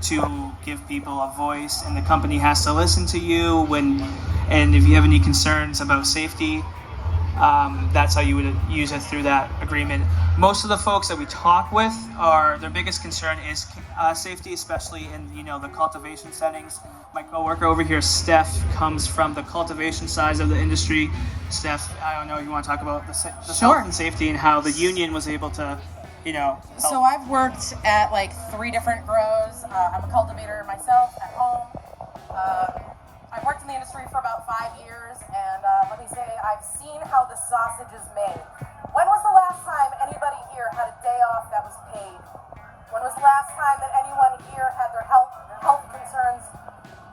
to give people a voice, and the company has to listen to you and if you have any concerns about safety, that's how you would use it through that agreement. Most of the folks that we talk with their biggest concern is safety, especially in the cultivation settings. My coworker over here, Steph, comes from the cultivation side of the industry. Steph, I don't know if you want to talk about the Sure. health and safety and how the union was able to, help. So I've worked at like 3 different grows. I'm a cultivator myself at home. I've worked in the industry for about 5 years, and let me say, I've seen how the sausage is made. When was the last time anybody here had a day off that was paid? When was the last time that anyone here had their health concerns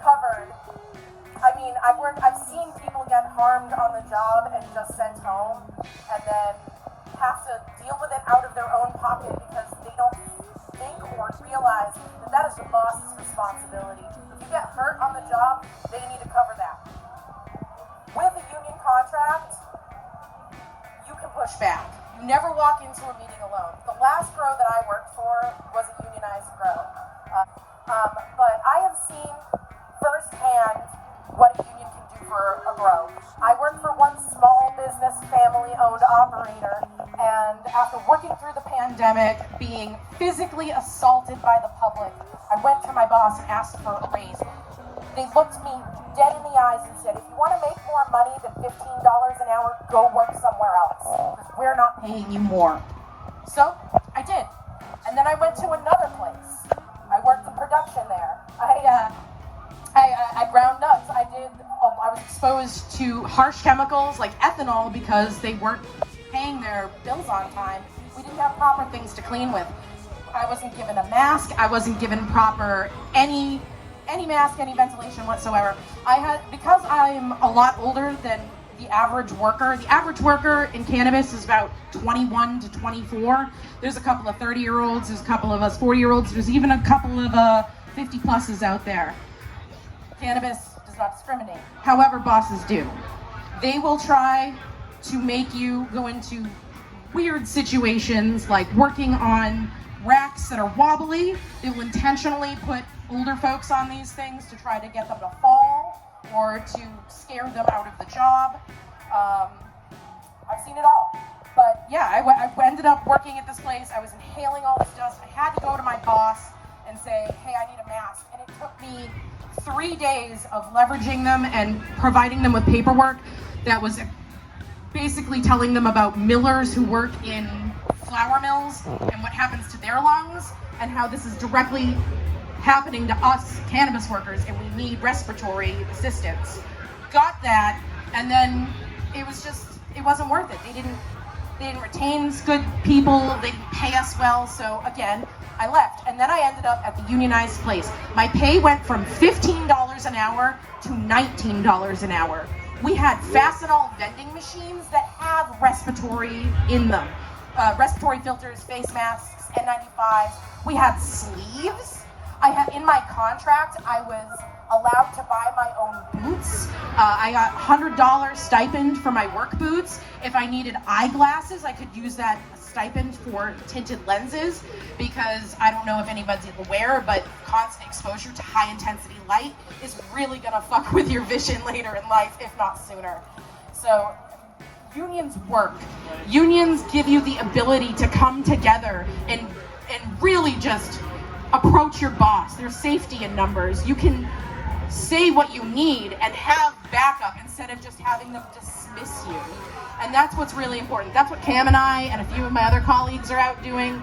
covered? I mean, I've seen people get harmed on the job and just sent home, and then have to deal with it out of their own pocket because they don't think or realize that is the boss's responsibility. If you get hurt on the job, they need to cover that. With a union contract, you can push back. You never walk into a meeting alone. The last grow that I worked for was a unionized grow. But I have seen firsthand what a union can do for a grow. I worked for one small business, family-owned operator, and after working through the pandemic, being physically assaulted by the public, I went to my boss and asked for a raise. They looked me dead in the eyes and said, if you want to make more money than $15 an hour, go work somewhere else, because we're not paying you more. So I did. And then I went to another place. I worked in production there. I ground nuts. I was exposed to harsh chemicals like ethanol because they weren't paying their bills on time. We didn't have proper things to clean with. I wasn't given a mask. I wasn't given proper any mask, any ventilation whatsoever. Because I'm a lot older than the average worker. The average worker in cannabis is about 21 to 24. There's a couple of 30-year-olds. There's a couple of us 40-year-olds. There's even a couple of 50-pluses out there. Cannabis does not discriminate. However, bosses do. They will try to make you go into weird situations like working on racks that are wobbly. They will intentionally put older folks on these things to try to get them to fall or to scare them out of the job. I've seen it all. But yeah, I ended up working at this place. I was inhaling all this dust. I had to go to my boss and say, hey, I need a mask. And it took me 3 days of leveraging them and providing them with paperwork that was basically telling them about millers who work in flour mills and what happens to their lungs and how this is directly happening to us cannabis workers and we need respiratory assistance. Got that, and then it wasn't worth it. They didn't retain good people, they didn't pay us well, so again, I left. And then I ended up at the unionized place. My pay went from $15 an hour to $19 an hour. We had Fastenal vending machines that have respiratory in them. Respiratory filters, face masks, N95s. We had sleeves. In my contract, I was allowed to buy my own boots. I got $100 stipend for my work boots. If I needed eyeglasses, I could use that stipend for tinted lenses because I don't know if anybody's aware, but constant exposure to high intensity light is really gonna fuck with your vision later in life, if not sooner. So unions work. Unions give you the ability to come together and really just approach your boss. There's safety in numbers. You can say what you need and have backup instead of just having them dismiss you. And that's what's really important. That's what Cam and I and a few of my other colleagues are out doing.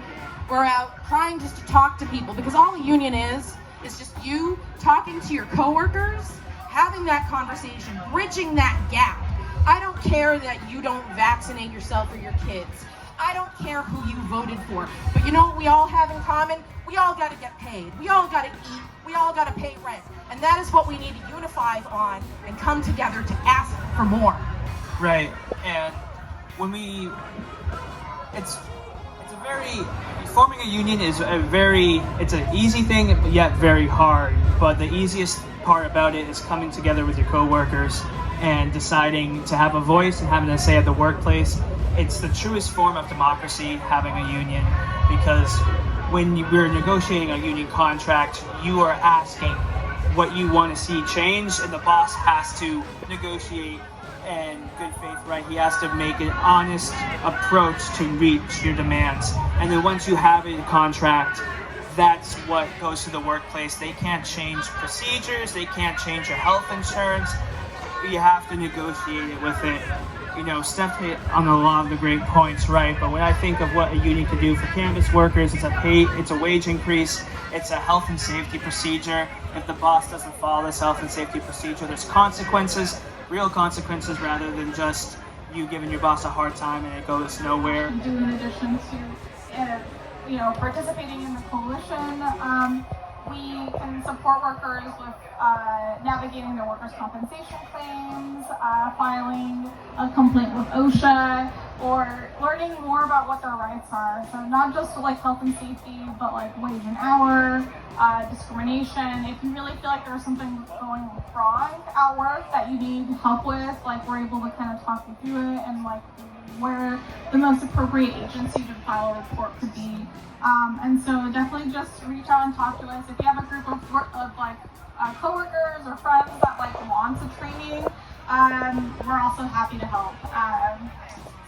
We're out trying just to talk to people because all a union is just you talking to your coworkers, having that conversation, bridging that gap. I don't care that you don't vaccinate yourself or your kids. I don't care who you voted for. But you know what we all have in common? We all got to get paid. We all got to eat. We all got to pay rent. And that is what we need to unify on and come together to ask for more. Right. And when forming a union is it's an easy thing, yet very hard. But the easiest part about it is coming together with your coworkers and deciding to have a voice and having a say at the workplace. It's the truest form of democracy, having a union, because when we're negotiating a union contract, you are asking what you want to see changed, and the boss has to negotiate in good faith, right? He has to make an honest approach to reach your demands. And then once you have a contract, that's what goes to the workplace. They can't change procedures, they can't change your health insurance. You have to negotiate it with it. You know, Steph hit on a lot of the great points, right? But when I think of what a union could do for cannabis workers, it's a wage increase, it's a health and safety procedure. If the boss doesn't follow this health and safety procedure, there's consequences, real consequences, rather than just you giving your boss a hard time and it goes nowhere. Do in addition to, participating in the coalition, we can support workers with navigating their workers' compensation claims, filing a complaint with OSHA, or learning more about what their rights are. So not just like health and safety, but like wage and hour, discrimination. If you really feel like there's something going wrong at work that you need help with, like we're able to kind of talk you through it and like where the most appropriate agency to file a report could be. And so definitely just reach out and talk to us. If you have a group of coworkers or friends that like wants a training, we're also happy to help.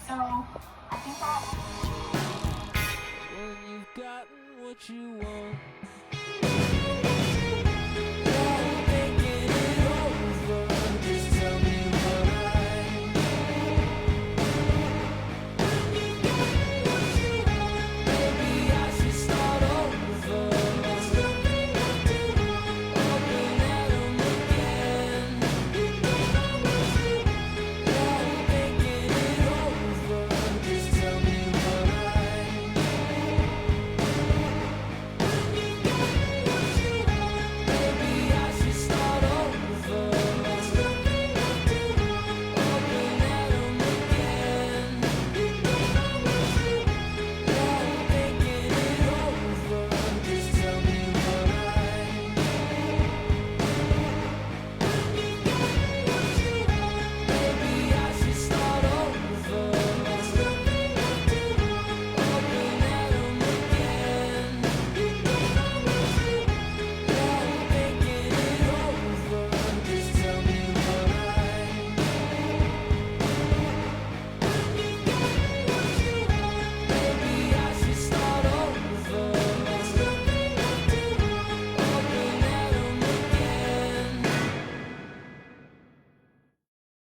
So I think that when you've gotten what you want.